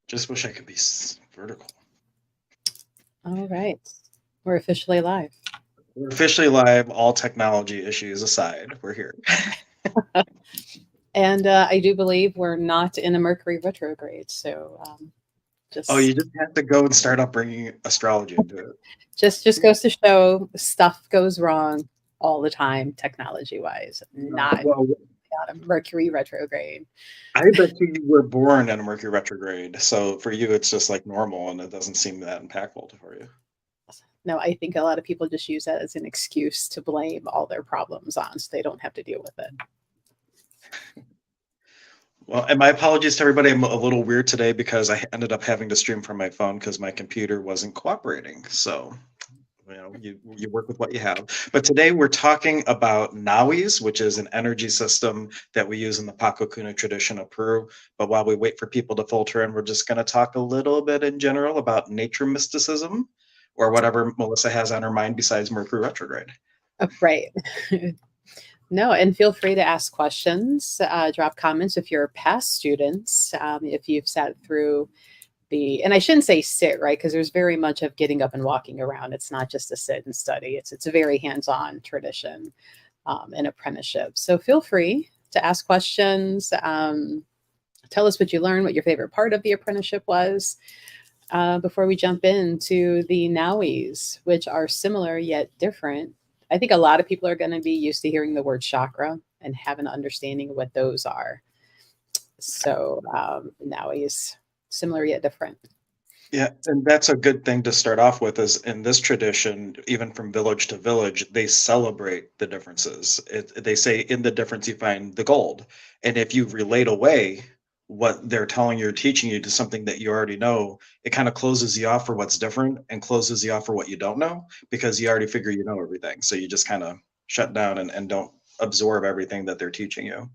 Just wish I could be vertical. All right. We're officially live. We're officially live, all technology issues aside. We're here. And I do believe we're not in a Mercury retrograde. So Oh, just you just have to go and start up bringing astrology into it. just goes to show stuff goes wrong all the time, technology wise, not Well, out of Mercury retrograde. I bet you were born in a Mercury retrograde. So for you, it's just like normal and it doesn't seem that impactful for you. No, I think a lot of people just use that as an excuse to blame all their problems on so they don't have to deal with it. Well, and my apologies to everybody. I'm a little weird today because I ended up having to stream from my phone because my computer wasn't cooperating. So, you work with what you have. But today we're talking about Nawis, which is an energy system that we use in the Paqo Kuna tradition of Peru. But while we wait for people to filter in, we're just going to talk a little bit in general about nature mysticism or whatever Melissa has on her mind besides Mercury retrograde. Right. No, and feel free to ask questions, drop comments if you're past students, if you've sat through and I shouldn't say sit, right? Because there's very much of getting up and walking around. It's not just a sit and study. It's a very hands-on tradition and apprenticeship. So feel free to ask questions. Tell us what you learned, what your favorite part of the apprenticeship was. Before we jump into the Nawis, which are similar yet different. I think a lot of people are going to be used to hearing the word chakra and have an understanding of what those are. So Nawis, similar yet different. Yeah, and that's a good thing to start off with is in this tradition, even from village to village, they celebrate the differences. They say in the difference you find the gold. And if you relate away what they're telling you or teaching you to something that you already know, it kind of closes you off for what's different and closes you off for what you don't know because you already figure you know everything. So you just kind of shut down and don't absorb everything that they're teaching you.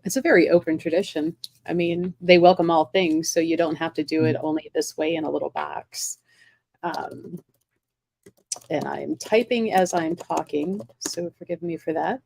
It's a very open tradition. I mean, they welcome all things, so you don't have to do it only this way in a little box. And I'm typing as I'm talking, so forgive me for that.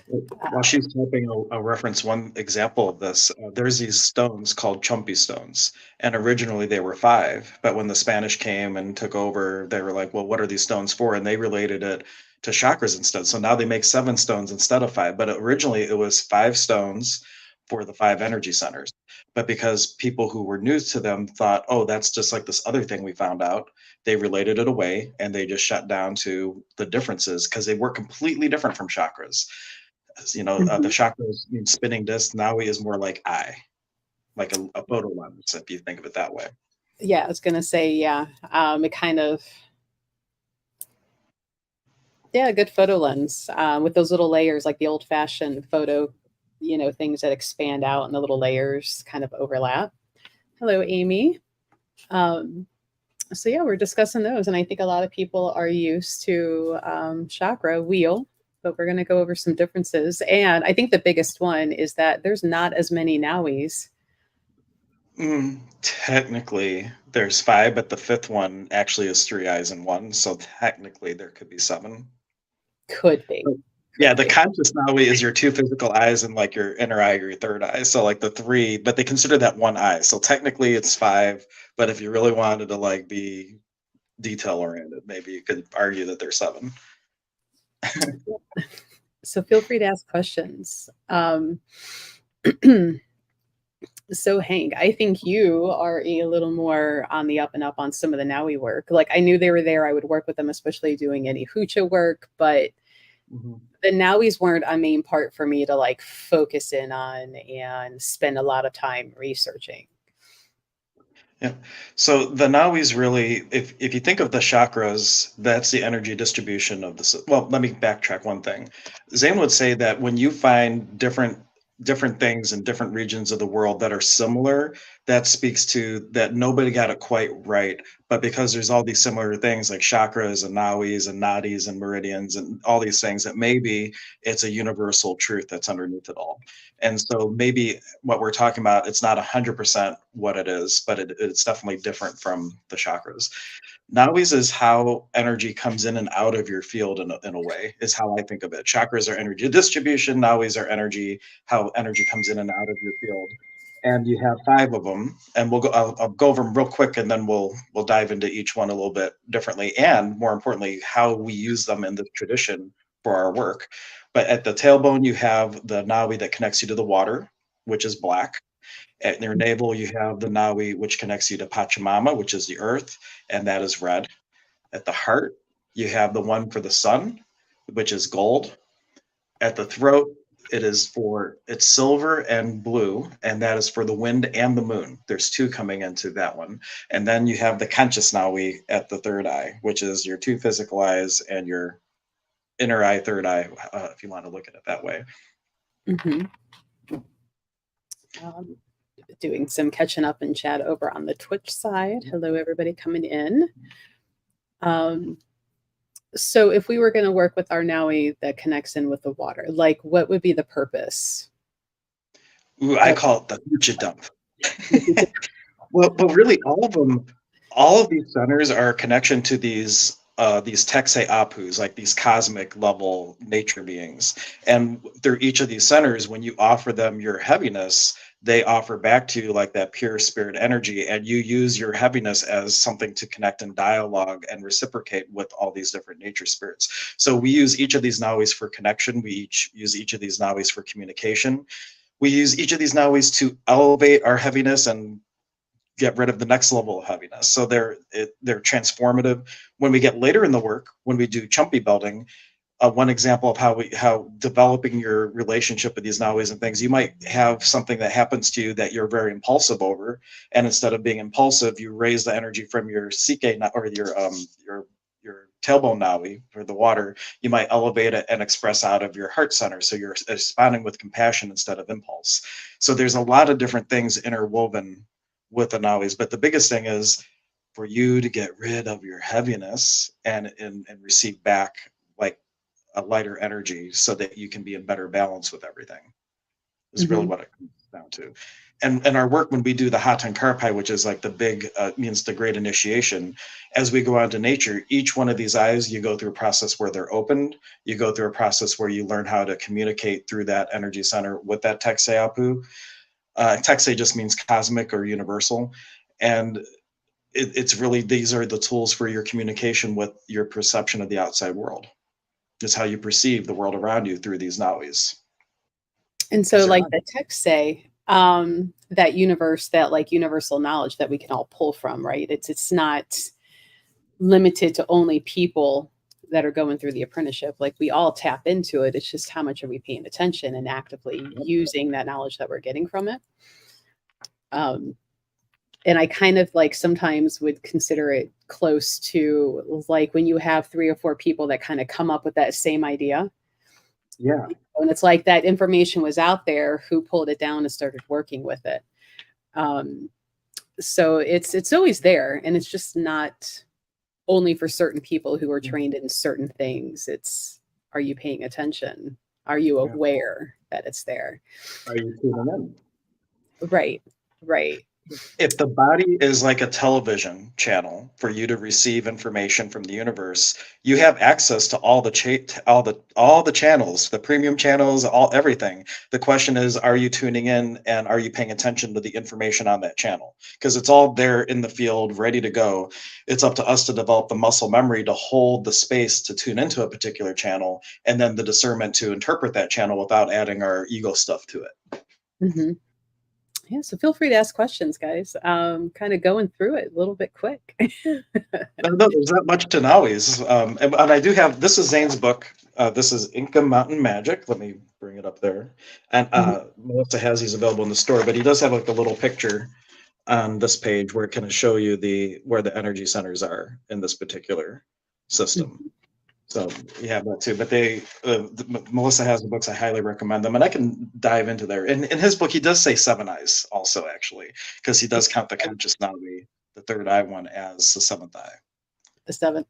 While she's typing, I'll reference one example of this. There's these stones called chumpy stones, and originally they were 5, but when the Spanish came and took over, they were like, well, what are these stones for? And they related it to chakras instead. So now they make 7 stones instead of 5, but originally it was 5 stones for the 5 energy centers. But because people who were new to them thought, oh, that's just like this other thing we found out, they related it away and they just shut down to the differences because they were completely different from chakras. The chakras mean spinning disc. Nawi is more like eye, like a photo lens, if you think of it that way. Yeah, I was gonna say, yeah. It kind of, yeah, a good photo lens with those little layers, like the old-fashioned photo, things that expand out and the little layers kind of overlap. Hello, Amy. So yeah, we're discussing those, and I think a lot of people are used to chakra wheel, but we're going to go over some differences. And I think the biggest one is that there's not as many Nawis. Technically, there's 5, but the 5th one actually is 3 eyes and 1. So technically, there could be 7. Could be. Yeah, the conscious Nawi is your 2 physical eyes and like your inner eye or your third eye. So like the 3, but they consider that 1 eye. So technically it's 5. But if you really wanted to like be detail oriented, maybe you could argue that there's 7. So feel free to ask questions. So Hank, I think you are a little more on the up and up on some of the Nawi work. Like I knew they were there. I would work with them, especially doing any hucha work, but the Nawis weren't a main part for me to like focus in on and spend a lot of time researching. Yeah. So the Nawis really, if you think of the chakras, that's the energy distribution of the. Well, let me backtrack one thing. Zane would say that when you find different things in different regions of the world that are similar, that speaks to that nobody got it quite right, but because there's all these similar things like chakras and nawis and nadis and meridians and all these things, that maybe it's a universal truth that's underneath it all. And so maybe what we're talking about, it's not 100% what it is, but it's definitely different from the chakras. Nawis is how energy comes in and out of your field in a way, is how I think of it. Chakras are energy distribution, nawis are energy, how energy comes in and out of your field. And you have five of them, and I'll go over them real quick, and then we'll dive into each one a little bit differently, and more importantly, how we use them in the tradition for our work. But at the tailbone, you have the nawi that connects you to the water, which is black. At your navel, you have the nawi, which connects you to Pachamama, which is the earth, and that is red. At the heart, you have the one for the sun, which is gold. At the throat, it's silver and blue, and that is for the wind and the moon. There's two coming into that one. And then you have the conscious nawi at the third eye, which is your two physical eyes and your inner eye, third eye, if you want to look at it that way. Mm-hmm. Doing some catching up in chat over on the Twitch side. Hello, everybody coming in. So if we were going to work with our nawi that connects in with the water, like what would be the purpose? Ooh, I call it the future dump. Well, but really, all of these centers are a connection to these Texei Apus, like these cosmic level nature beings. And through each of these centers, when you offer them your heaviness, they offer back to you like that pure spirit energy, and you use your heaviness as something to connect and dialogue and reciprocate with all these different nature spirits. So we use each of these nawis for connection. We use each of these nawis for communication. We use each of these nawis to elevate our heaviness and get rid of the next level of heaviness. So they're transformative. When we get later in the work, when we do chumpy belting, one example of how developing your relationship with these nawis and things, you might have something that happens to you that you're very impulsive over, and instead of being impulsive, you raise the energy from your CK or your tailbone nawi for the water. You might elevate it and express out of your heart center, so you're responding with compassion instead of impulse. So there's a lot of different things interwoven with the nawis, but the biggest thing is for you to get rid of your heaviness and receive back like a lighter energy so that you can be in better balance with everything is really what it comes down to. And our work, when we do the Hatan Karpay, which is like the big, means the great initiation, as we go out to nature, each one of these eyes, you go through a process where they're opened. You go through a process where you learn how to communicate through that energy center with that Texei Apu. Texei just means cosmic or universal. And it's really, these are the tools for your communication with your perception of the outside world. It's how you perceive the world around you through these nawis. And so like the Texei, that universe, that like universal knowledge that we can all pull from, right? It's not limited to only people that are going through the apprenticeship. Like we all tap into it. It's just how much are we paying attention and actively using that knowledge that we're getting from it. And I kind of like sometimes would consider it close to like when you have 3 or 4 people that kind of come up with that same idea. Yeah. And it's like that information was out there, who pulled it down and started working with it. So it's always there, and it's just not only for certain people who are trained in certain things. It's, are you paying attention? Are you aware that it's there? Are you tuning in? Right. If the body is like a television channel for you to receive information from the universe, you have access to all the channels, the premium channels, everything. The question is, are you tuning in and are you paying attention to the information on that channel? Because it's all there in the field, ready to go. It's up to us to develop the muscle memory to hold the space to tune into a particular channel, and then the discernment to interpret that channel without adding our ego stuff to it. Mm-hmm. Yeah, so feel free to ask questions, guys. Kind of going through it a little bit quick. No, there's not much to Nawis. And I do have, this is Zane's book. This is Inka Mountain Magic. Let me bring it up there. And Melissa has these available in the store, but he does have like a little picture on this page where it can show you where the energy centers are in this particular system. So yeah, that too. But Melissa has the books. I highly recommend them, and I can dive into there. In his book, he does say seven eyes also, actually, because he does count the conscious Nawi, the third eye one, as the seventh eye. The seven,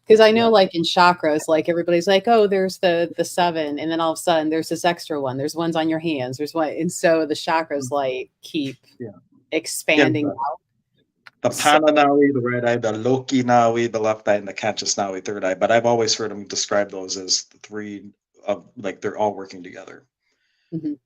because I know Yeah. like in chakras, like everybody's like, oh, there's the seven, and then all of a sudden there's this extra one. There's ones on your hands. There's one, and so the chakras like keep Yeah. expanding out. The So Pana Nawi, the right eye, the Loki Nawi, the left eye, and the conscious Nawi, third eye. But I've always heard him describe those as the three of, like, they're all working together. mhm.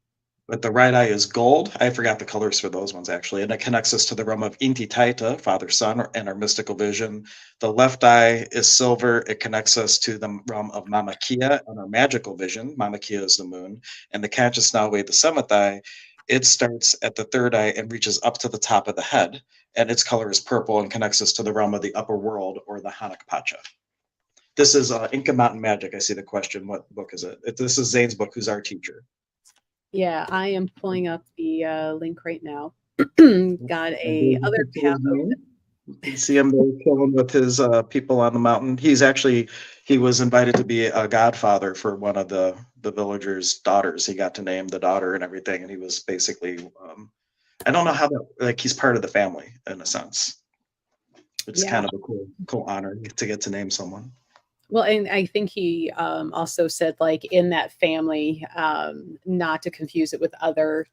But the right eye is gold. I forgot the colors for those ones, actually. And it connects us to the realm of Inti Taita, Father Son, and our mystical vision. The left eye is silver. It connects us to the realm of Mama Kia and our magical vision. Mama Kia is the moon. And the conscious Nawi, the seventh eye, it starts at the third eye and reaches up to the top of the head. And its color is purple and connects us to the realm of the upper world, or the Hanak Pacha. This is Inka Mountain Magic. I see the question. What book is it? This is Zane's book, who's our teacher. yeah, I am pulling up the link right now. Got a other pathway. You can see him there chilling with his people on the mountain. He was invited to be a godfather for one of the villagers' daughters. He got to name the daughter and everything, and he was basically I don't know how that, like, he's part of the family in a sense. It's Yeah. kind of a cool honor to get to name someone. Well, and I think he also said, like, in that family, not to confuse it with other,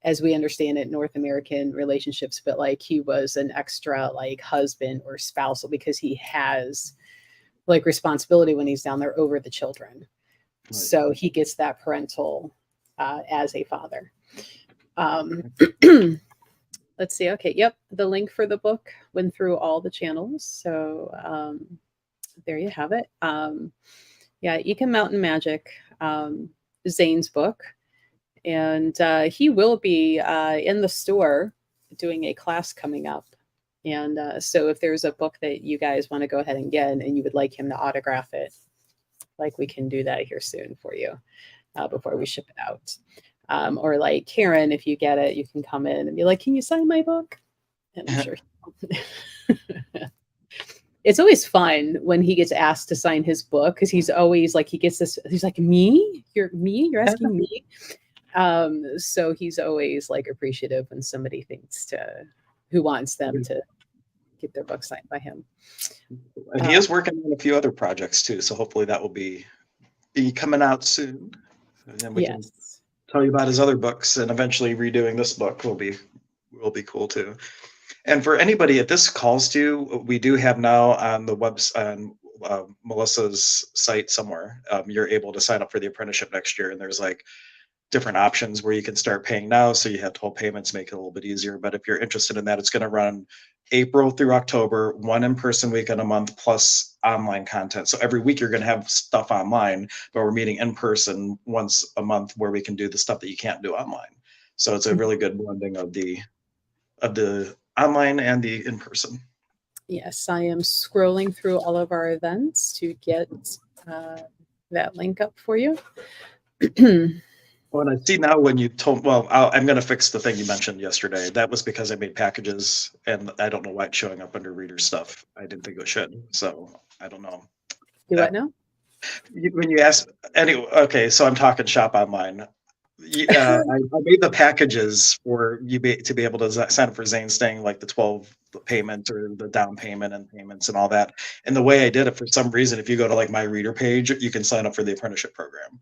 as we understand it, North American relationships, but like he was an extra, like, husband or spousal because he has, like, responsibility when he's down there over the children. Right. So he gets that parental as a father. Let's see. Okay. Yep. The link for the book went through all the channels. So there you have it. Yeah, Inka Mountain Magic, Zane's book. And he will be in the store doing a class coming up. And so if there's a book that you guys want to go ahead and get and you would like him to autograph it, like, we can do that here soon for you before we ship it out. Or like Karen, if you get it, you can come in and be like, can you sign my book? And I'm sure. It's always fun when he gets asked to sign his book, because he's always like, he gets this, he's like, you're asking me. So he's always like appreciative when somebody who wants them to get their book signed by him. And he is working on a few other projects too, so hopefully that will be coming out soon. And then we can tell you about his other books, and eventually redoing this book will be cool too. And for anybody if this calls to, we do have now on the website, on Melissa's site somewhere, you're able to sign up for the apprenticeship next year, and there's like different options where you can start paying now, so you have 12 payments, make it a little bit easier. But if you're interested in that, it's going to run April through October, one in-person weekend a month plus online content. So every week you're going to have stuff online, but we're meeting in person once a month where we can do the stuff that you can't do online. So it's a really good blending of the online and the in-person. Yes, I am scrolling through all of our events to get that link up for you. Well, and I see now when you told, well, I'm going to fix the thing you mentioned yesterday. That was because I made packages, and I don't know why it's showing up under reader stuff. I didn't think it should, so I don't know. Do what now? When you ask, anyway, okay, so I'm talking shop online. I made the packages for you to be able to sign up for Zane's thing, like the 12 payments or the down payment and payments and all that. And the way I did it, for some reason, if you go to like my reader page, you can sign up for the apprenticeship program.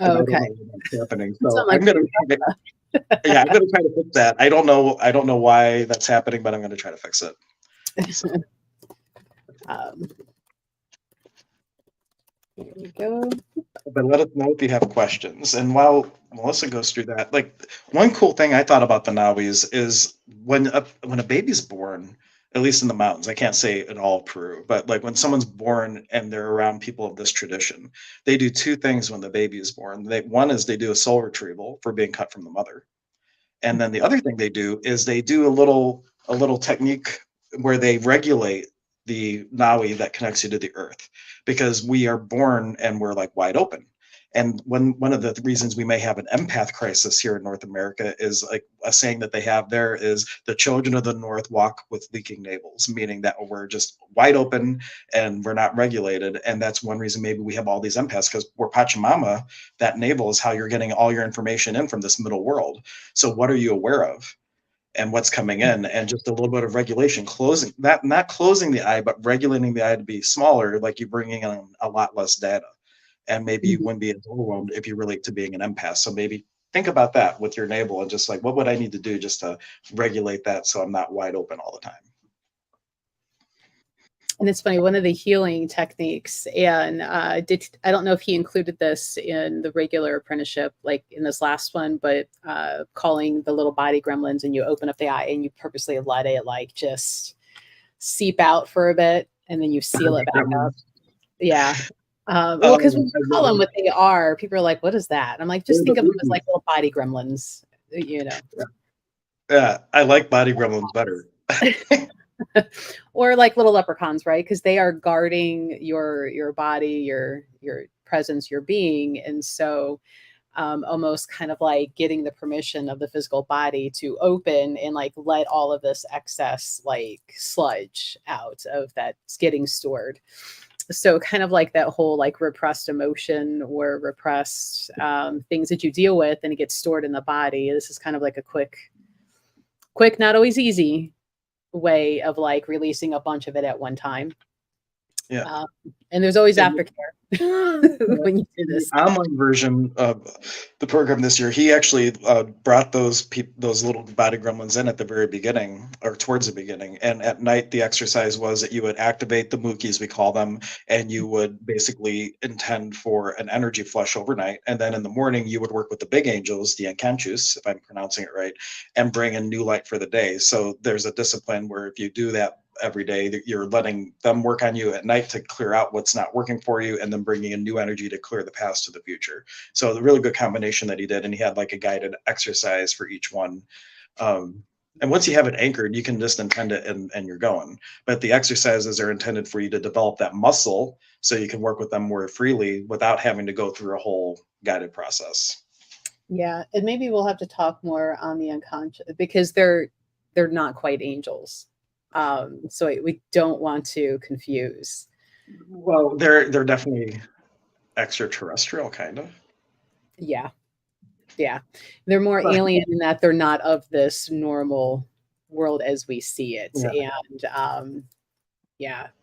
Oh, okay. I don't know what's happening. So I'm gonna I'm gonna try to fix that. I don't know why that's happening, but I'm gonna try to fix it. So. Here we go. But let us know if you have questions. And while Melissa goes through that, like, one cool thing I thought about the Nawis is when a baby's born, at least in the mountains, I can't say in all Peru, but like when someone's born and they're around people of this tradition, they do two things when the baby is born. One is they do a soul retrieval for being cut from the mother. And then the other thing they do is they do a little technique where they regulate the Nawi that connects you to the earth, because we are born and we're like wide open. And one of the reasons we may have an empath crisis here in North America is like a saying that they have there is the children of the North walk with leaking navels, meaning that we're just wide open and we're not regulated. And that's one reason maybe we have all these empaths, because we're Pachamama. That navel is how you're getting all your information in from this middle world. So what are you aware of? And what's coming in, and just a little bit of regulation, closing that, not closing the eye, but regulating the eye to be smaller, like you bringing in a lot less data. And maybe you wouldn't be as overwhelmed if you relate to being an empath. So maybe think about that with your navel and just like, what would I need to do just to regulate that so I'm not wide open all the time? And it's funny, one of the healing techniques, and I don't know if he included this in the regular apprenticeship, like in this last one, but calling the little body gremlins, and you open up the eye and you purposely let it like just seep out for a bit, and then you seal it back up. Yeah. Well, because when you call them what they are, people are like, what is that? I'm like, just think of them as like little body gremlins, you know. Yeah, I like body gremlins better. Or like little leprechauns, right? Because they are guarding your body, your presence, your being. And so almost kind of like getting the permission of the physical body to open and like let all of this excess like sludge out of that's getting stored. So kind of like that whole like repressed emotion or repressed things that you deal with, and it gets stored in the body. This is kind of like a quick, not always easy way of like releasing a bunch of it at one time. Yeah. And there's always aftercare when you do this. The online version of the program this year, he actually brought those little body gremlins in at the very beginning, or towards the beginning. And at night, the exercise was that you would activate the Mookies, we call them, and you would basically intend for an energy flush overnight. And then in the morning, you would work with the big angels, the Encanchus, if I'm pronouncing it right, and bring in new light for the day. So there's a discipline where if you do that every day, you're letting them work on you at night to clear out what's not working for you, and then bringing in new energy to clear the past to the future. So the really good combination that he did, and he had like a guided exercise for each one. And once you have it anchored, you can just intend it and you're going. But the exercises are intended for you to develop that muscle so you can work with them more freely without having to go through a whole guided process. Yeah, and maybe we'll have to talk more on the unconscious, because they're not quite angels. So we don't want to confuse. Well, they're definitely extraterrestrial, kind of. Yeah. They're more alien in that they're not of this normal world as we see it. Yeah. And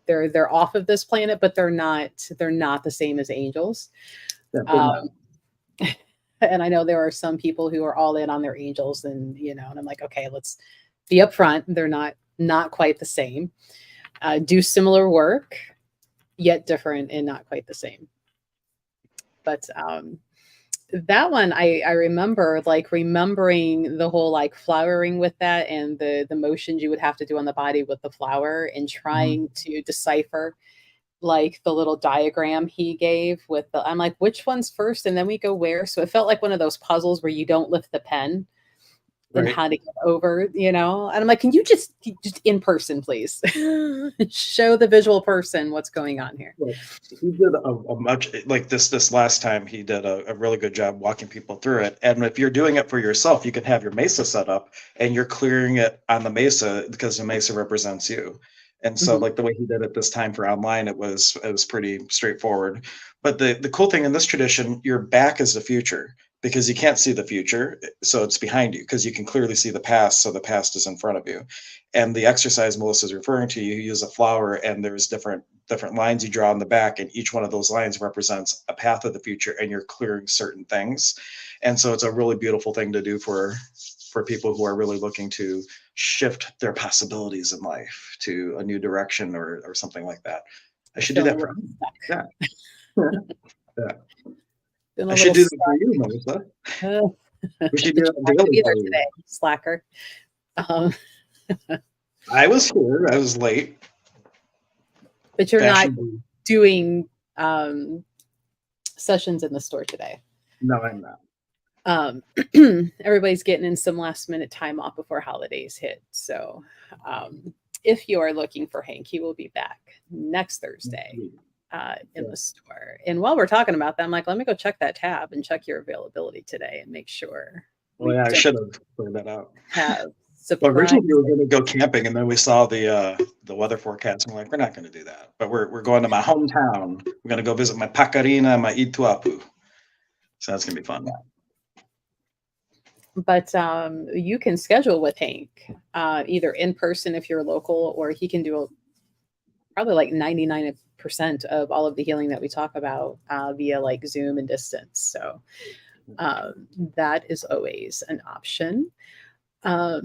they're off of this planet, but they're not the same as angels. And I know there are some people who are all in on their angels, and and I'm like, okay, let's be upfront. They're not quite the same. Do similar work, yet different and not quite the same. But that one, I remember like remembering the whole like flowering with that, and the motions you would have to do on the body with the flower, and trying to decipher like the little diagram he gave with I'm like, which one's first and then we go where? So it felt like one of those puzzles where you don't lift the pen. Right. And how to get over, and I'm like, can you just in person, please show the visual person what's going on here? He did a much like this last time. He did a really good job walking people through it. And if you're doing it for yourself, you can have your mesa set up and you're clearing it on the mesa, because the mesa represents you. And so like the way he did it this time for online, it was pretty straightforward. But the cool thing in this tradition, your back is the future, because you can't see the future, so it's behind you, because you can clearly see the past, so the past is in front of you. And the exercise Melissa's referring to, you use a flower, and there's different lines you draw on the back, and each one of those lines represents a path of the future, and you're clearing certain things. And so it's a really beautiful thing to do for people who are really looking to shift their possibilities in life to a new direction or something like that. I should do that for yeah. I should do that for you, Melissa. We should do that either today, slacker. I was here. I was late. But you're not doing sessions in the store today. No, I'm not. Everybody's getting in some last minute time off before holidays hit. So if you are looking for Hank, he will be back next Thursday. in the store. And while we're talking about that, I'm like, let me go check that tab and check your availability today and make sure Oh we yeah, I don't should have cleared that out. have Well, supplies. originally we were going to go camping, and then we saw the weather forecast, and we're like, we're not going to do that. But we're going to my hometown. We're going to go visit my Pacarina, my Ituapu. So that's going to be fun. But you can schedule with Hank either in person if you're local, or he can do probably like 99% of all of the healing that we talk about via like Zoom and distance. So that is always an option. I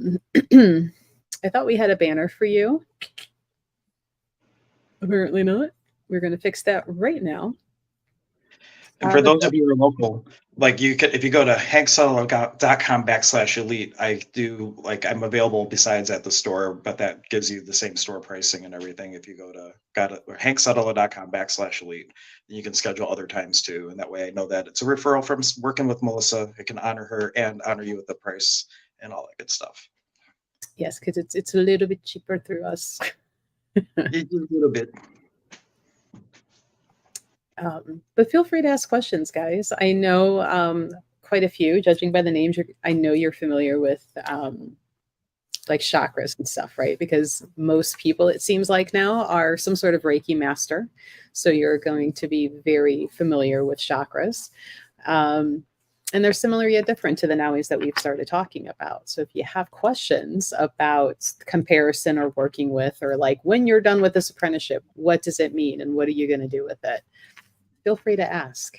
thought we had a banner for you. Apparently not. We're going to fix that right now. And for those of you who are local, like you could, if you go to hanksolo.com/elite, I do like I'm available besides at the store, but that gives you the same store pricing and everything. If you go to hanksolo.com/elite, you can schedule other times too, and that way I know that it's a referral from working with Melissa. I can honor her and honor you with the price and all that good stuff. Yes, because it's a little bit cheaper through us. A little bit. But feel free to ask questions, guys. I know quite a few, judging by the names. I know you're familiar with like chakras and stuff, right? Because most people, it seems like now, are some sort of Reiki master. So you're going to be very familiar with chakras. And they're similar yet different to the Nawis that we've started talking about. So if you have questions about comparison or working with, or like when you're done with this apprenticeship, what does it mean and what are you going to do with it? Feel free to ask.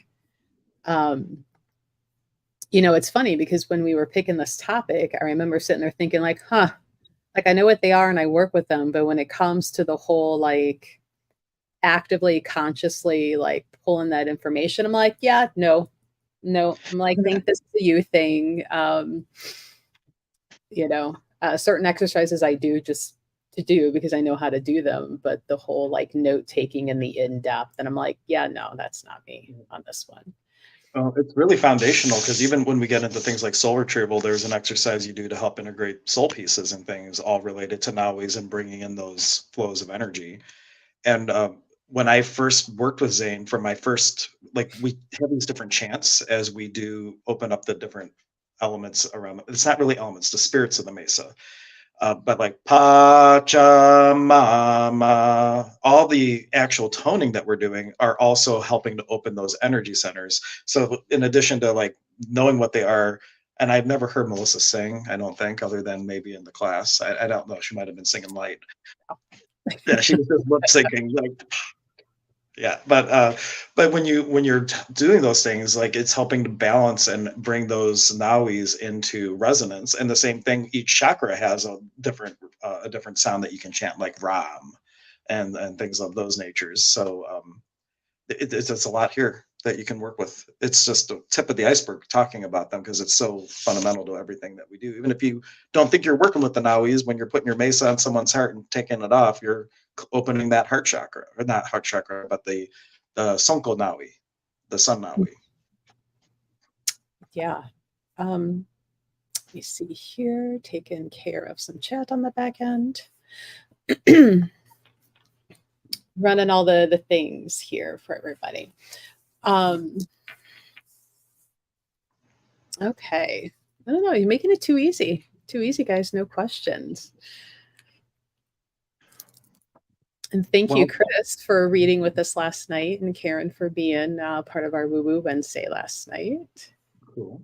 It's funny because when we were picking this topic, I remember sitting there thinking like, like I know what they are and I work with them, but when it comes to the whole like actively, consciously like pulling that information, I'm like, yeah, no. I'm like, I think this is a you thing. Certain exercises I do just to do because I know how to do them, but the whole like note taking and the in-depth, and I'm like, yeah, no, that's not me on this one. Well, it's really foundational because even when we get into things like soul retrieval, there's an exercise you do to help integrate soul pieces and things all related to Nawis and bringing in those flows of energy. And when I first worked with Zane for my first, like we have these different chants as we do open up the different elements around. It's not really elements, the spirits of the mesa. But like Pachamama, all the actual toning that we're doing are also helping to open those energy centers. So in addition to like knowing what they are, and I've never heard Melissa sing, I don't think, other than maybe in the class. I don't know. She might have been singing light. Yeah, she was just lip syncing, like yeah. But when you're doing those things, like it's helping to balance and bring those Nawis into resonance. And the same thing, each chakra has a different sound that you can chant, like Ram, and things of those natures. So it's a lot here that you can work with. It's just the tip of the iceberg talking about them because it's so fundamental to everything that we do. Even if you don't think you're working with the Nawis, when you're putting your mesa on someone's heart and taking it off, you're opening that heart chakra, or not heart chakra, but the Sonko Nawi, the Sun Nawi. Yeah. Let me see here, taking care of some chat on the back end. Running all the things here for everybody. Okay. I don't know. You're making it too easy. Too easy, guys. No questions. And thank you, Chris, for reading with us last night, and Karen for being part of our Woo Woo Wednesday last night. Cool.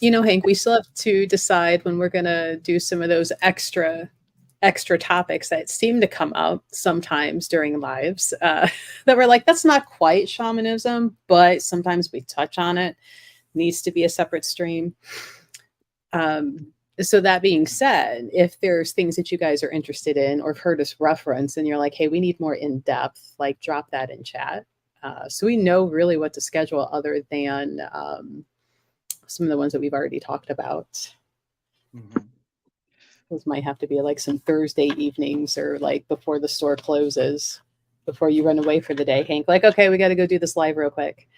Hank, we still have to decide when we're going to do some of those extra topics that seem to come up sometimes during lives that we're like, that's not quite shamanism, but sometimes we touch on it. Needs to be a separate stream. So that being said, if there's things that you guys are interested in or have heard us reference and you're like, hey, we need more in depth, like drop that in chat. So we know really what to schedule other than some of the ones that we've already talked about. Mm-hmm. Those might have to be like some Thursday evenings or like before the store closes, before you run away for the day, Hank. Like, okay, we got to go do this live real quick.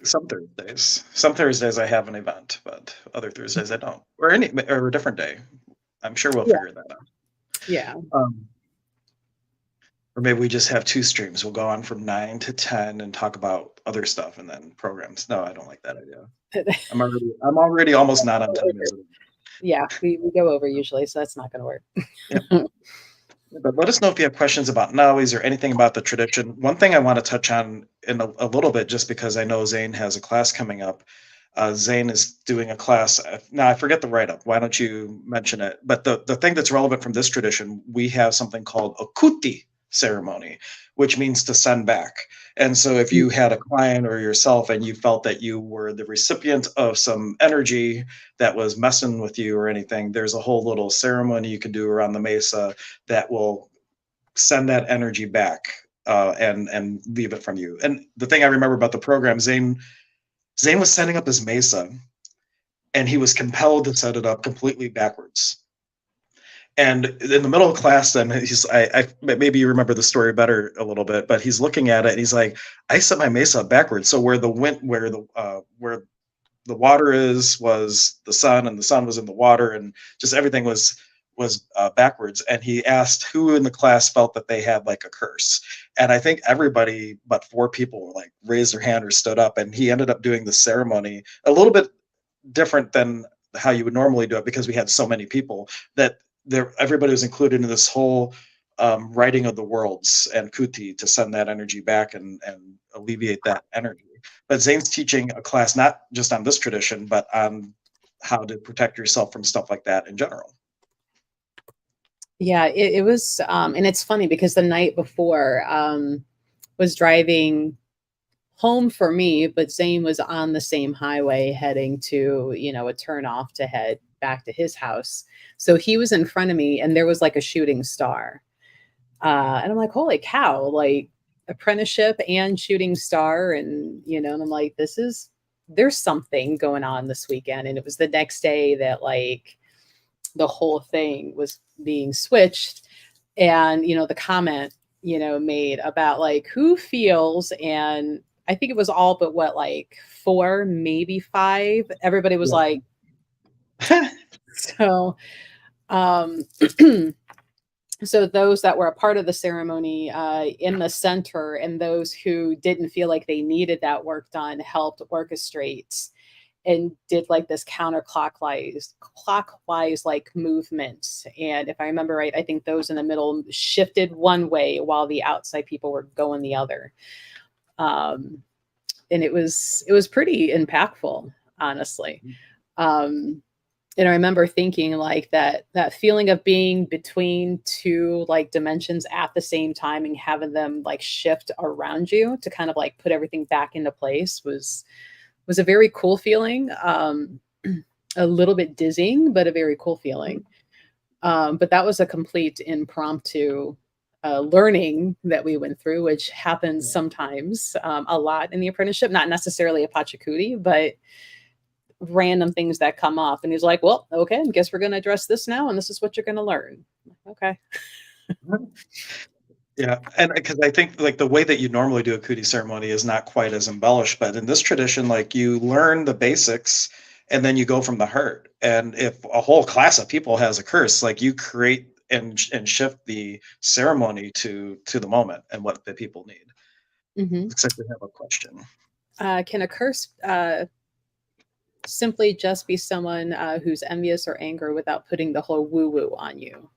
Some Thursdays I have an event, but other Thursdays I don't, or a different day. I'm sure we'll figure that out. Yeah. Um, or maybe we just have two streams. We'll go on from 9 to 10 and talk about other stuff and then programs. No, I don't like that idea. I'm already almost not on time as it is. Yeah, we go over usually, so that's not going to Yeah. work. But let us know if you have questions about Nawis or anything about the tradition. One thing I want to touch on in a little bit, just because I know Zane has a class coming up. Zane is doing a class. Now I forget the write-up. Why don't you mention it? But the thing that's relevant from this tradition, we have something called a kuti ceremony, which means to send back. And so if you had a client or yourself and you felt that you were the recipient of some energy that was messing with you or anything, there's a whole little ceremony you can do around the mesa that will send that energy back and leave it from you. And the thing I remember about the program, Zane was setting up his mesa, and he was compelled to set it up completely backwards. And in the middle of class, then I maybe you remember the story better a little bit, but he's looking at it and he's like, I set my mesa up backwards. So where the water was the sun, and the sun was in the water, and just everything was backwards. And he asked who in the class felt that they had like a curse, and I think everybody but four people like raised their hand or stood up. And he ended up doing the ceremony a little bit different than how you would normally do it, because we had so many people that everybody was included in this whole writing of the worlds and kuti to send that energy back and alleviate that energy. But Zane's teaching a class not just on this tradition, but on how to protect yourself from stuff like that in general. Yeah, it was, and it's funny because the night before was driving home for me, but Zane was on the same highway heading to, a turn off to head back to his house. So he was in front of me and there was like a shooting star. And I'm like, holy cow, like apprenticeship and shooting star. And, and I'm like, there's something going on this weekend. And it was the next day that like the whole thing was being switched. And, the comment, made about like who feels, and I think it was all but what, like 4, maybe 5. Everybody was like, so, so those that were a part of the ceremony in the center, and those who didn't feel like they needed that work done, helped orchestrate and did like this clockwise like movement. And if I remember right, I think those in the middle shifted one way while the outside people were going the other. And it was pretty impactful, honestly. And I remember thinking like that feeling of being between two like dimensions at the same time and having them like shift around you to kind of like put everything back into place was a very cool feeling. A little bit dizzying, but a very cool feeling. But that was a complete impromptu learning that we went through, which happens sometimes, a lot in the apprenticeship, not necessarily a pachacuti, but random things that come up. And he's like, well, okay, I guess we're going to address this now. And this is what you're going to learn. Okay. Yeah, and because I think like the way that you normally do a kuti ceremony is not quite as embellished, but in this tradition, like you learn the basics and then you go from the heart. And if a whole class of people has a curse, like you create and shift the ceremony to the moment and what the people need. Looks like we have a question. Can a curse simply just be someone who's envious or angry without putting the whole woo-woo on you?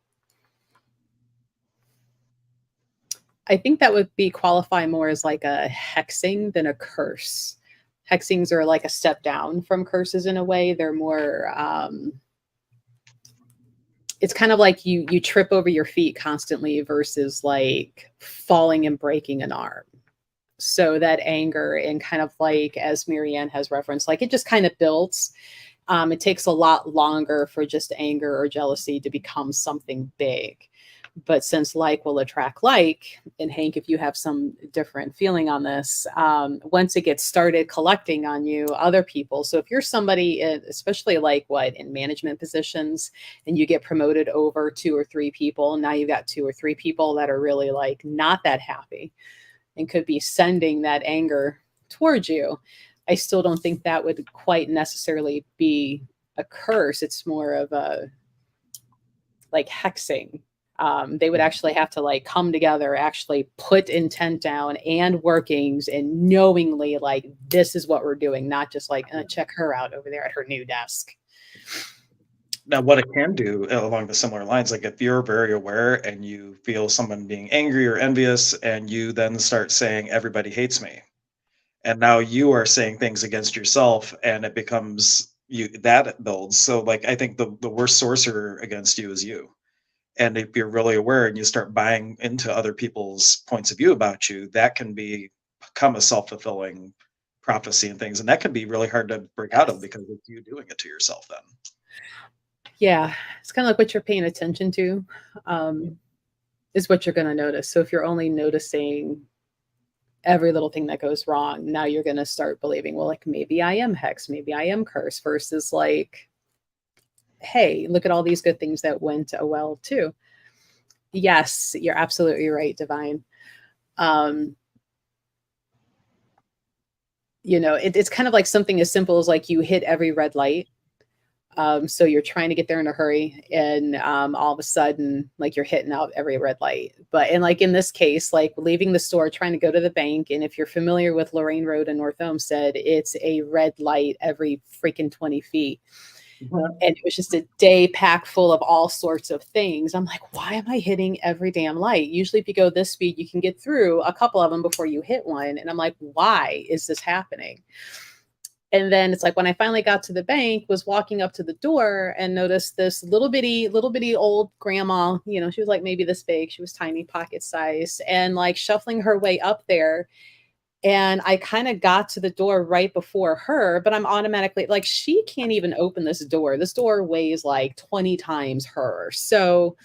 I think that would be qualify more as like a hexing than a curse. Hexings are like a step down from curses in a way. They're more, it's kind of like you trip over your feet constantly versus like falling and breaking an arm. So that anger and kind of like, as Marianne has referenced, like it just kind of builds. It takes a lot longer for just anger or jealousy to become something big. But since like will attract like, and Hank, if you have some different feeling on this, once it gets started collecting on you, other people. So if you're somebody, especially like in management positions, and you get promoted over 2 or 3 people, now you've got 2 or 3 people that are really like not that happy and could be sending that anger towards you. I still don't think that would quite necessarily be a curse. It's more of a like hexing. They would actually have to like come together, actually put intent down and workings and knowingly like, this is what we're doing, not just like, check her out over there at her new desk. Now, what it can do along the similar lines, like if you're very aware and you feel someone being angry or envious, and you then start saying, everybody hates me. And now you are saying things against yourself, and it becomes you that builds. So like I think the worst sorcerer against you is you. And if you're really aware and you start buying into other people's points of view about you, that can become a self-fulfilling prophecy and things. And that can be really hard to break out of, because it's you doing it to yourself then. Yeah, it's kind of like what you're paying attention to is what you're going to notice. So if you're only noticing every little thing that goes wrong, now you're going to start believing, well, like maybe I am hexed, maybe I am cursed, versus like, hey, look at all these good things that went well too. Yes, you're absolutely right, Divine. It's kind of like something as simple as like you hit every red light. So you're trying to get there in a hurry, and all of a sudden, like you're hitting out every red light. And like in this case, like leaving the store, trying to go to the bank. And if you're familiar with Lorraine Road in North Olmsted, it's a red light every freaking 20 feet. And it was just a day packed full of all sorts of things. I'm like, why am I hitting every damn light? Usually if you go this speed, you can get through a couple of them before you hit one. And I'm like, why is this happening? And then it's like when I finally got to the bank, was walking up to the door and noticed this little bitty old grandma, she was like maybe this big, she was tiny, pocket size, and like shuffling her way up there. And I kind of got to the door right before her, but I'm automatically like, she can't even open this door. This door weighs like 20 times her. So,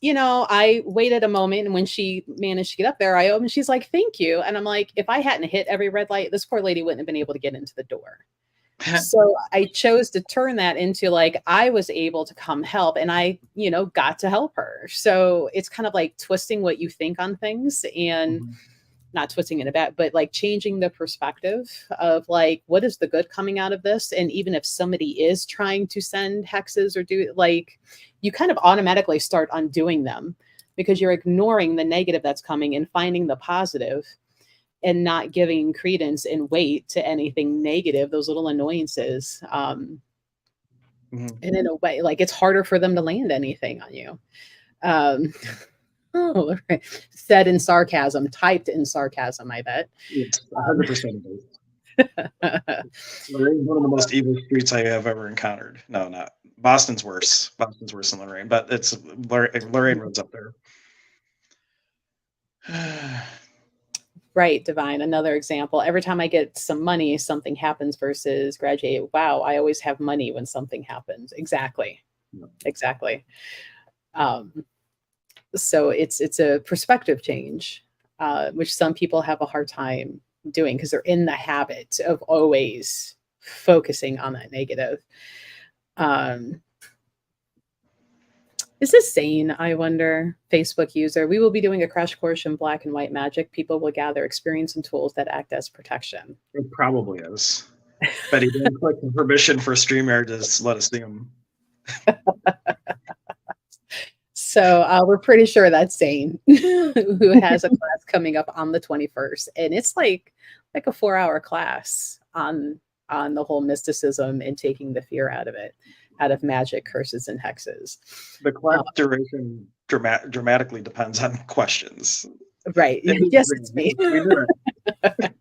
I waited a moment, and when she managed to get up there, I opened, she's like, thank you. And I'm like, if I hadn't hit every red light, this poor lady wouldn't have been able to get into the door. So I chose to turn that into like, I was able to come help, and I, got to help her. So it's kind of like twisting what you think on things, and not twisting it a bit, but like changing the perspective of like, what is the good coming out of this? And even if somebody is trying to send hexes or do like, you kind of automatically start undoing them, because you're ignoring the negative that's coming and finding the positive, and not giving credence and weight to anything negative, those little annoyances. And in a way, like it's harder for them to land anything on you. Oh, said in sarcasm, typed in sarcasm, I bet. It's 100% Lorraine's one of the most evil streets I have ever encountered. No, not Boston's worse. Boston's worse than Lorraine, but it's Lorraine Road's up there. Right, Divine. Another example. Every time I get some money, something happens, versus graduate. Wow, I always have money when something happens. Exactly. Yeah. Exactly. So it's a perspective change, which some people have a hard time doing, because they're in the habit of always focusing on that negative. Is this sane, I wonder? Facebook user, we will be doing a crash course in black and white magic. People will gather experience and tools that act as protection. It probably is. But he didn't click the permission for StreamYard to let us see him. So we're pretty sure that's Zane, who has a class coming up on the 21st. And it's like a 4-hour class on the whole mysticism and taking the fear out of magic, curses, and hexes. The class duration dramatically depends on questions. Right. Yes, it's me. We knew it.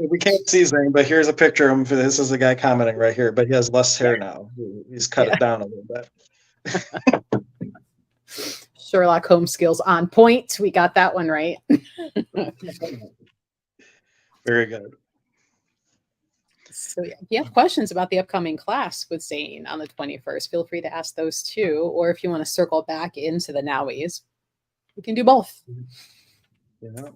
We can't see Zane, but here's a picture of him. This is the guy commenting right here, but he has less hair now. He's cut it down a little bit. Sherlock Holmes skills on point. We got that one right. Very good. So yeah, if you have questions about the upcoming class with Zane on the 21st, feel free to ask those too. Or if you want to circle back into the Nawis, we can do both. Yeah.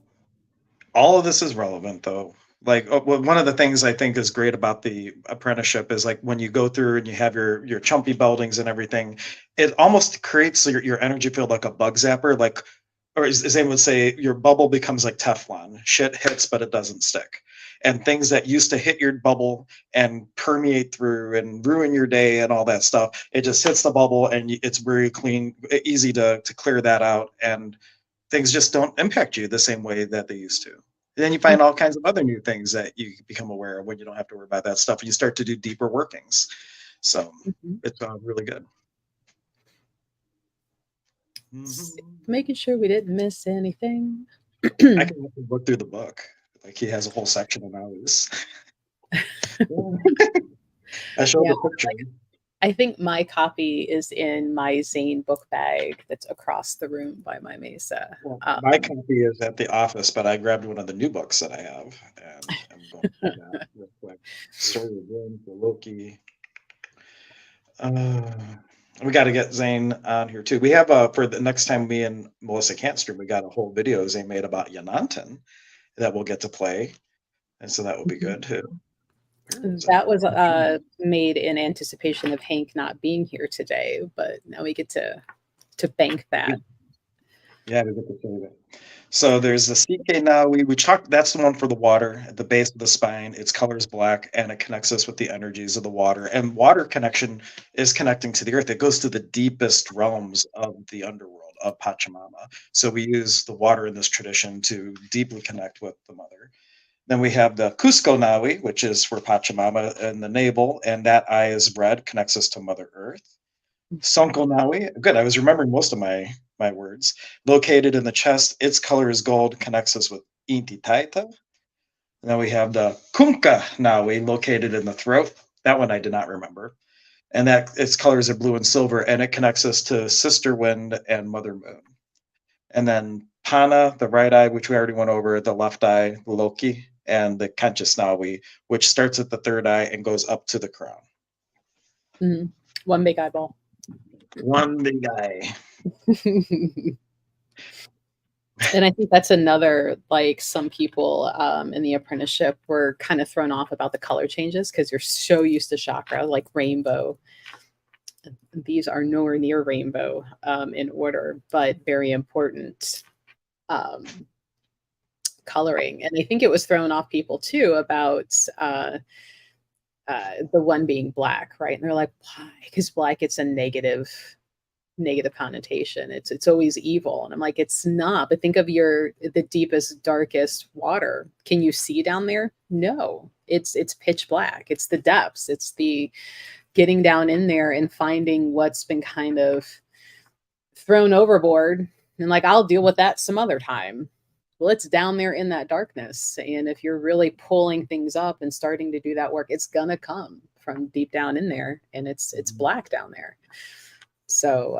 All of this is relevant though. Like one of the things I think is great about the apprenticeship is like when you go through and you have your chumpy buildings and everything, it almost creates your energy field like a bug zapper. Like or as Zane would say, your bubble becomes like Teflon. Shit hits, but it doesn't stick. And things that used to hit your bubble and permeate through and ruin your day and all that stuff, it just hits the bubble and it's very clean, easy to clear that out. And things just don't impact you the same way that they used to. And then you find all kinds of other new things that you become aware of when you don't have to worry about that stuff. And you start to do deeper workings. So it's really good. Making sure we didn't miss anything. I can look through the book. Like he has a whole section of Nawis. I showed the picture. I think my copy is in my Zane book bag that's across the room by my mesa. Well, my copy is at the office, but I grabbed one of the new books that I have, and I'm going through that real quick. Story of Wind for Loki. We got to get Zane on here too. We have for the next time me and Melissa can't stream, we got a whole video Zane made about Yanantan that we'll get to play, and so that will be good too. That was made in anticipation of Hank not being here today, but now we get to bank that. Yeah, we get to save it. So there's the CK now. We talked. That's the one for the water at the base of the spine. Its color is black, and it connects us with the energies of the water. And water connection is connecting to the earth. It goes to the deepest realms of the underworld of Pachamama. So we use the water in this tradition to deeply connect with the mother. Then we have the Cusco Nawi, which is for Pachamama and the navel, and that eye is red, connects us to Mother Earth. Sonko Nawi, good, I was remembering most of my words. Located in the chest, its color is gold, connects us with Inti Taita. And then we have the Kunka Nawi, located in the throat. That one I did not remember. And that its colors are blue and silver, and it connects us to Sister Wind and Mother Moon. And then Pana, the right eye, which we already went over, the left eye, Loki, and the Kanchas Nawi, which starts at the third eye and goes up to the crown. One big eyeball. One big eye. And I think that's another, like, some people in the apprenticeship were kind of thrown off about the color changes because you're so used to chakra, like rainbow. These are nowhere near rainbow in order, but very important coloring. And I think it was thrown off people too about the one being black, right? And they're like, why? Because black, it's a negative connotation. It's always evil. And I'm like, it's not. But think of the deepest, darkest water. Can you see down there? No. It's pitch black. It's the depths. It's the getting down in there and finding what's been kind of thrown overboard. And like, I'll deal with that some other time. Well, it's down there in that darkness. And if you're really pulling things up and starting to do that work, it's gonna come from deep down in there, and it's black down there. So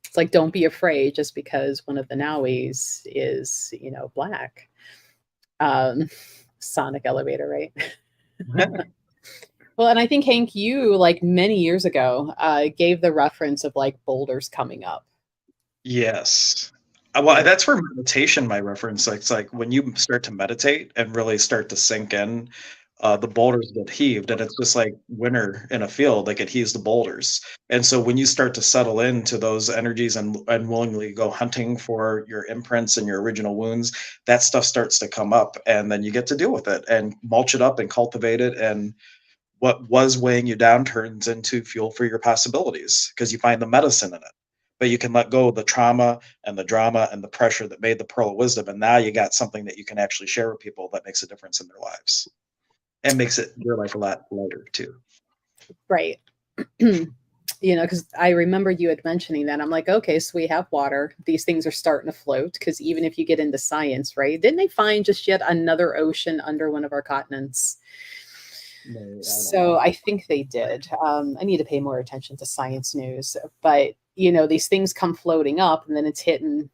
it's like, don't be afraid just because one of the Nawis is, black. Sonic elevator, right? Well, and I think, Hank, you, like many years ago, gave the reference of like boulders coming up. Yes. Well, that's where meditation, my reference, it's like when you start to meditate and really start to sink in, the boulders get heaved, and it's just like winter in a field, like it heaves the boulders. And so when you start to settle into those energies and willingly go hunting for your imprints and your original wounds, that stuff starts to come up, and then you get to deal with it and mulch it up and cultivate it. And what was weighing you down turns into fuel for your possibilities because you find the medicine in it. But you can let go of the trauma and the drama and the pressure that made the pearl of wisdom. And now you got something that you can actually share with people that makes a difference in their lives and makes your life a lot lighter too. Right. Because I remember you had mentioning that. I'm like, okay, so we have water. These things are starting to float because even if you get into science, right? Didn't they find just yet another ocean under one of our continents? No, so I think they did. I need to pay more attention to science news, but these things come floating up and then it's hitting,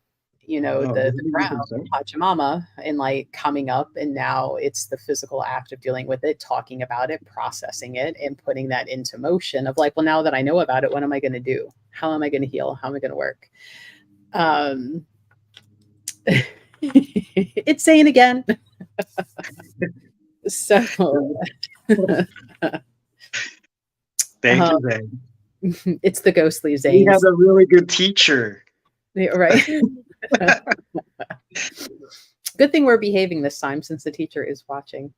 the ground, Pachamama, and like coming up. And now it's the physical act of dealing with it, talking about it, processing it, and putting that into motion of like, well, now that I know about it, what am I going to do? How am I going to heal? How am I going to work? It's saying again. So thank you, Zane. It's the ghostly Zane. He has a really good teacher. Yeah, right. Good thing we're behaving this time since the teacher is watching.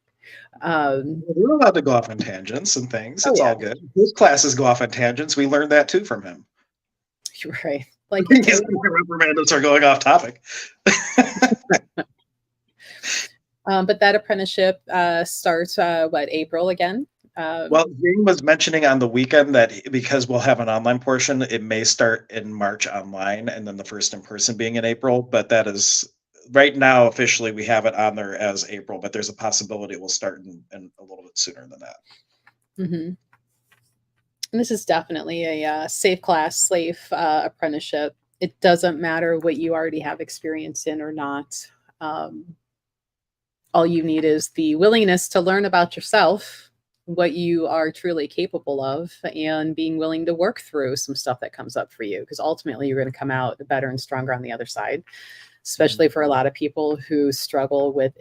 We're allowed to go off on tangents and things. Oh, It's yeah. all good. His classes go off on tangents. We learned that too from him. Right. Like He's reprimanded us are going off topic. But that apprenticeship starts April again? Well, Zane was mentioning on the weekend that because we'll have an online portion, it may start in March online and then the first in person being in April. But that is right now officially we have it on there as April, but there's a possibility it will start in a little bit sooner than that. Mm-hmm. And this is definitely a safe class, safe apprenticeship. It doesn't matter what you already have experience in or not. All you need is the willingness to learn about yourself, what you are truly capable of, and being willing to work through some stuff that comes up for you. Because ultimately, you're going to come out better and stronger on the other side, especially for a lot of people who struggle with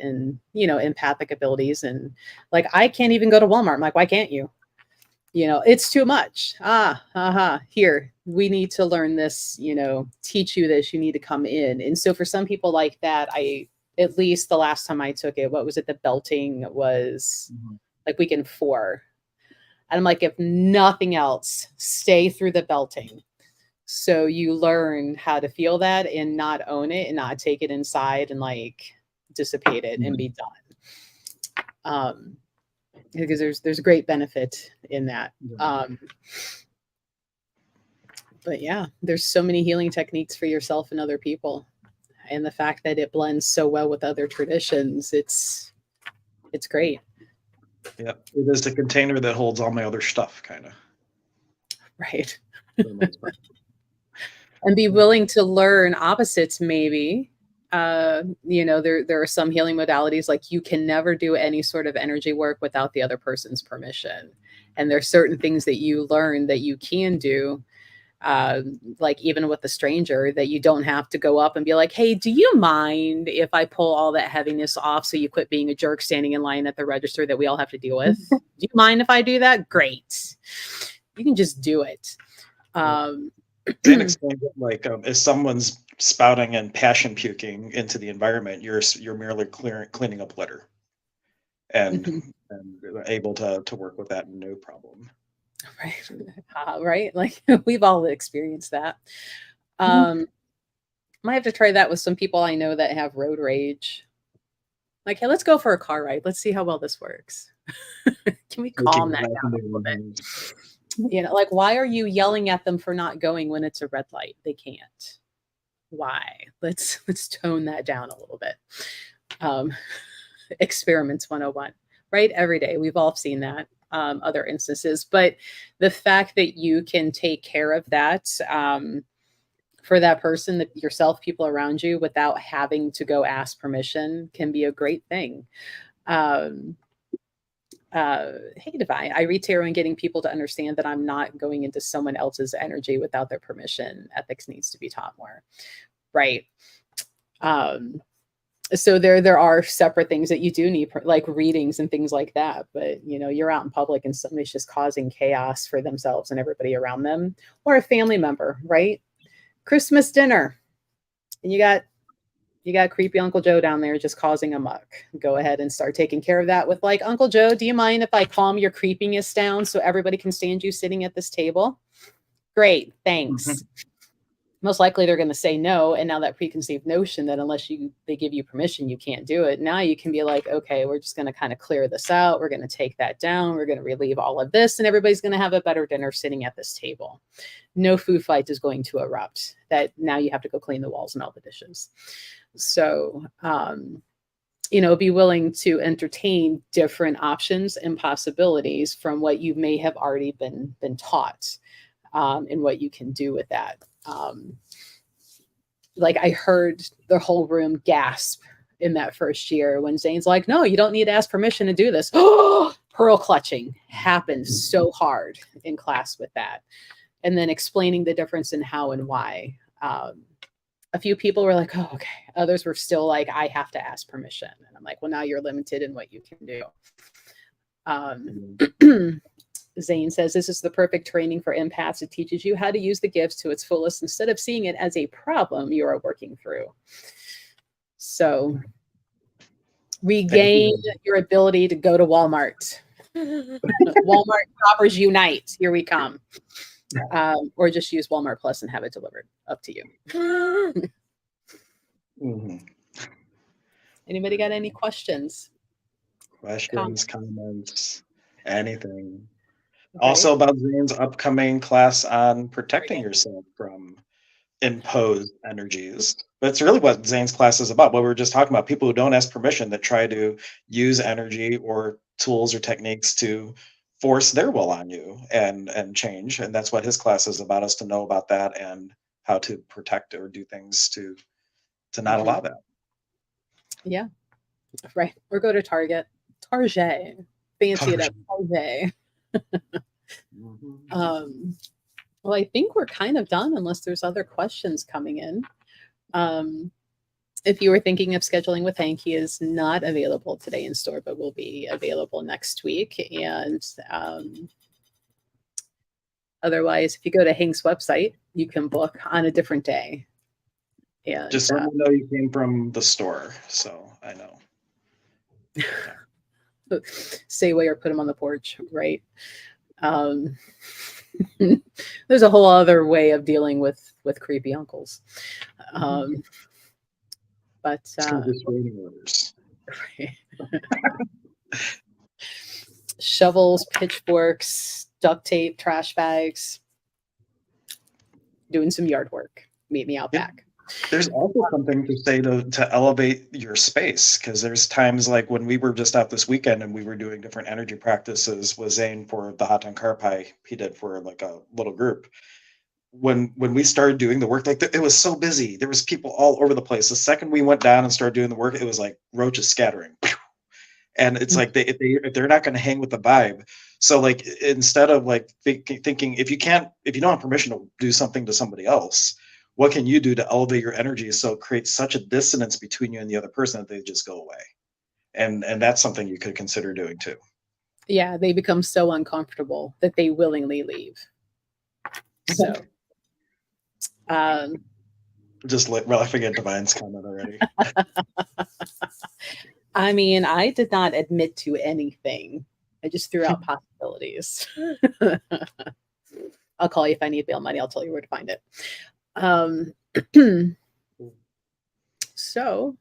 empathic abilities. And like, I can't even go to Walmart. I'm like, why can't you? It's too much. Here, we need to learn this, teach you this, you need to come in. And so for some people like that, at least the last time I took it, what was it? The belting was like weekend 4. And I'm like, if nothing else, stay through the belting. So you learn how to feel that and not own it and not take it inside and like dissipate it and be done. Because there's great benefit in that. But yeah, there's so many healing techniques for yourself and other people. And the fact that it blends so well with other traditions, it's great. Yeah, it is the container that holds all my other stuff, kind of. Right. And be willing to learn opposites, maybe. There are some healing modalities, like you can never do any sort of energy work without the other person's permission. And there's certain things that you learn that you can do, like even with a stranger, that you don't have to go up and be like, hey, do you mind if I pull all that heaviness off so you quit being a jerk standing in line at the register that we all have to deal with? Do you mind if I do that? Great. You can just do it. Zane explained it like if someone's spouting and passion puking into the environment, you're merely cleaning up litter, and able to work with that no problem. Right. Right. Like we've all experienced that. Might have to try that with some people I know that have road rage. Like, hey, let's go for a car ride. Let's see how well this works. Can we calm that down a little bit? Like, why are you yelling at them for not going when it's a red light? They can't. Why? Let's tone that down a little bit. Experiments 101, right? Every day. We've all seen that. Other instances. But the fact that you can take care of that for that person, yourself, people around you, without having to go ask permission can be a great thing. Hey, Divine, I read tarot and getting people to understand that I'm not going into someone else's energy without their permission. Ethics needs to be taught more. Right. So there are separate things that you do need, like readings and things like that. But, you're out in public and somebody's just causing chaos for themselves and everybody around them, or a family member, right? Christmas dinner. And you got creepy Uncle Joe down there just causing a muck. Go ahead and start taking care of that with like, Uncle Joe, do you mind if I calm your creepiness down so everybody can stand you sitting at this table? Great, thanks. Most likely they're going to say no. And now that preconceived notion that unless they give you permission, you can't do it. Now you can be like, okay, we're just going to kind of clear this out. We're going to take that down. We're going to relieve all of this. And everybody's going to have a better dinner sitting at this table. No food fight is going to erupt. That now you have to go clean the walls and all the dishes. So, be willing to entertain different options and possibilities from what you may have already been taught, and what you can do with that. Like I heard the whole room gasp in that first year when Zane's like, no, you don't need to ask permission to do this. Pearl clutching happened so hard in class with that. And then explaining the difference in how and why. A few people were like, oh, okay. Others were still like, I have to ask permission. And I'm like, well, now you're limited in what you can do. Zane says, this is the perfect training for empaths. It teaches you how to use the gifts to its fullest instead of seeing it as a problem you are working through. So regain your ability to go to Walmart. Walmart shoppers unite. Here we come. Or just use Walmart Plus and have it delivered. Up to you. Mm-hmm. Anybody got any questions? Questions, comments, anything. Okay. Also about Zane's upcoming class on protecting yourself from imposed energies. That's really what Zane's class is about. What we were just talking about, people who don't ask permission that try to use energy or tools or techniques to force their will on you and change. And that's what his class is about, us to know about that and how to protect or do things to not allow that. Yeah. Right. Or go to Target. Target. Fancy it up. Target. Well, I think we're kind of done unless there's other questions coming in. If you were thinking of scheduling with Hank, he is not available today in store, but will be available next week. And otherwise, if you go to Hank's website, you can book on a different day. And just let me know you came from the store, so I know. Stay away or put him on the porch, right? There's a whole other way of dealing with creepy uncles. But shovels, pitchforks, duct tape, trash bags, doing some yard work. Meet me out back. There's also something to say to elevate your space, because there's times like when we were just out this weekend and we were doing different energy practices with Zane for the Hatan Karpay he did for like a little group. When we started doing the work, like it was so busy. There was people all over the place. The second we went down and started doing the work, it was like roaches scattering. And it's like if they're not going to hang with the vibe. So like instead of like thinking if you don't have permission to do something to somebody else, what can you do to elevate your energy so it creates such a dissonance between you and the other person that they just go away? And that's something you could consider doing too. Yeah, they become so uncomfortable that they willingly leave. So just I forget Divine's comment already. I mean, I did not admit to anything. I just threw out possibilities. I'll call you if I need bail money. I'll tell you where to find it. So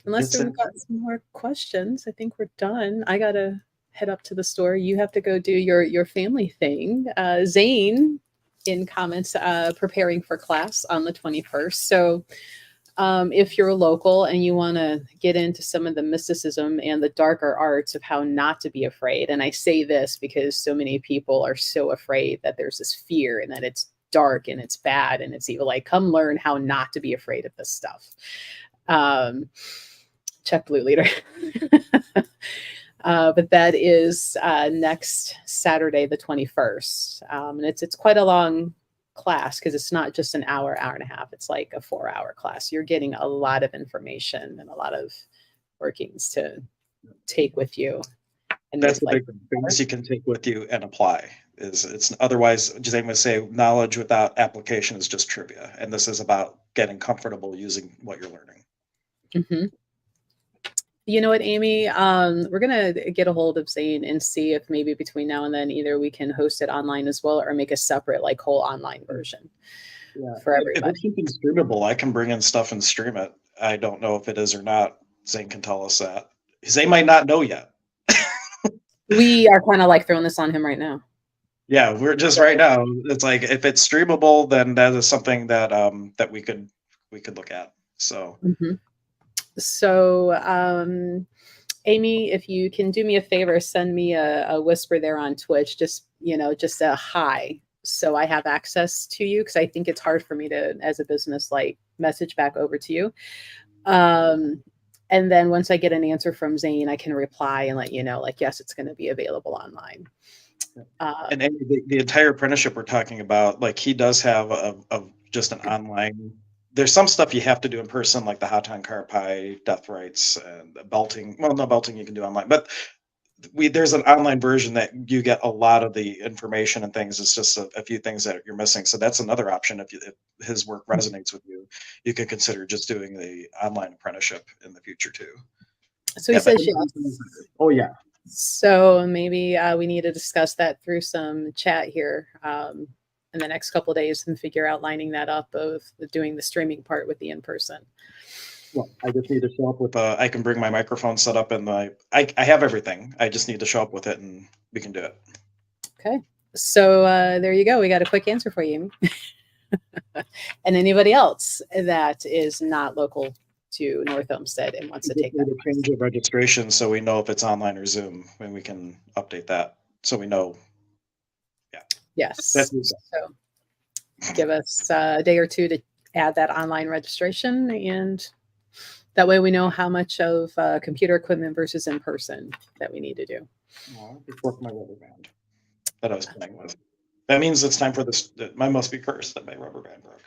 unless we've got some more questions, I think we're done. I gotta head up to the store. You have to go do your family thing. Zane in comments preparing for class on the 21st. So if you're local and you want to get into some of the mysticism and the darker arts of how not to be afraid, and I say this because so many people are so afraid that there's this fear and that it's dark and it's bad and it's evil, like come learn how not to be afraid of this stuff. Check Blue Leader. But that is next Saturday, the 21st. And it's quite a long class because it's not just an hour and a half. It's like a 4-hour class. You're getting a lot of information and a lot of workings to take with you. And that's the big things you can take with you and apply. It's otherwise, Jose would say, knowledge without application is just trivia. And this is about getting comfortable using what you're learning. Mm-hmm. You know what, Amy? We're going to get a hold of Zane and see if maybe between now and then either we can host it online as well or make a separate like whole online version for everybody. If it's something streamable, I can bring in stuff and stream it. I don't know if it is or not. Zane can tell us that. Zane might not know yet. We are kind of like throwing this on him right now. Yeah, we're just right now. It's like if it's streamable, then that is something that that we could look at. So. Mm-hmm. So, Amy, if you can do me a favor, send me a whisper there on Twitch, just a hi, so I have access to you, because I think it's hard for me to, as a business, like message back over to you. And then once I get an answer from Zane, I can reply and let you know, like, yes, it's going to be available online. And the entire apprenticeship we're talking about, like he does have just an online. There's some stuff you have to do in person, like the Hatan Karpay, death rites, and belting. Well, no belting you can do online, but there's an online version that you get a lot of the information and things. It's just a few things that you're missing. So that's another option. If his work resonates with you, you could consider just doing the online apprenticeship in the future too. So he Yeah, but says yes. Oh yeah. So maybe we need to discuss that through some chat here in the next couple of days and figure out lining that up of doing the streaming part with the in-person. Well, I just need to show up with. I can bring my microphone set up and I have everything. I just need to show up with it and we can do it. Okay. So there you go. We got a quick answer for you. And anybody else that is not local to North Olmsted and wants to take that. Change the registration so we know if it's online or Zoom, and we can update that so we know. Yeah. Yes. So give us a day or two to add that online registration, and that way we know how much of computer equipment versus in person that we need to do. Before my rubber band that I was playing with. That means it's time for this. Mine must be cursed that my rubber band broke.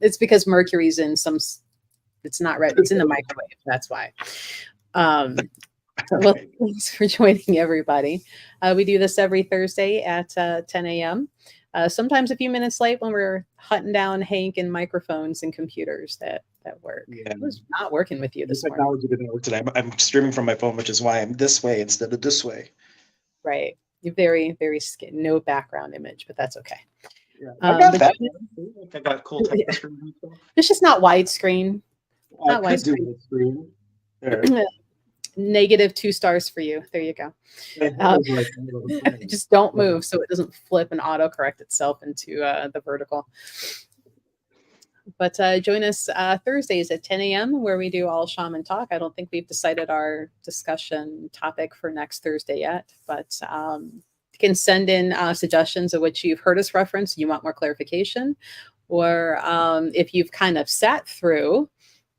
It's because mercury's in some. It's not red. It's in the microwave. That's why. Well, thanks for joining, everybody. We do this every Thursday at 10 a.m. Sometimes a few minutes late when we're hunting down Hank and microphones and computers that work. Yeah. It was not working with you this morning. Technology didn't work today. I'm streaming from my phone, which is why I'm this way instead of this way. Right. You're very, very no background image, but that's okay. Yeah. I got cool screen. It's just not widescreen. Not widescreen. Negative 2 stars for you. There you go. Just don't move so it doesn't flip and autocorrect itself into the vertical. But join us Thursdays at 10 a.m. where we do all shaman talk. I don't think we've decided our discussion topic for next Thursday yet, but you can send in suggestions of which you've heard us reference, you want more clarification, or if you've kind of sat through,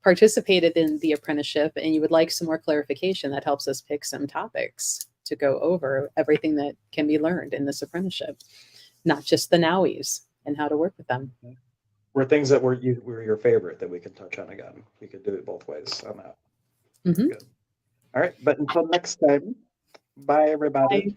participated in the apprenticeship, and you would like some more clarification, that helps us pick some topics to go over everything that can be learned in this apprenticeship, not just the Nawis and how to work with them. Were things that were your favorite that we can touch on again. We could do it both ways on that. Mm-hmm. Good. All right, but until next time, bye everybody. Bye.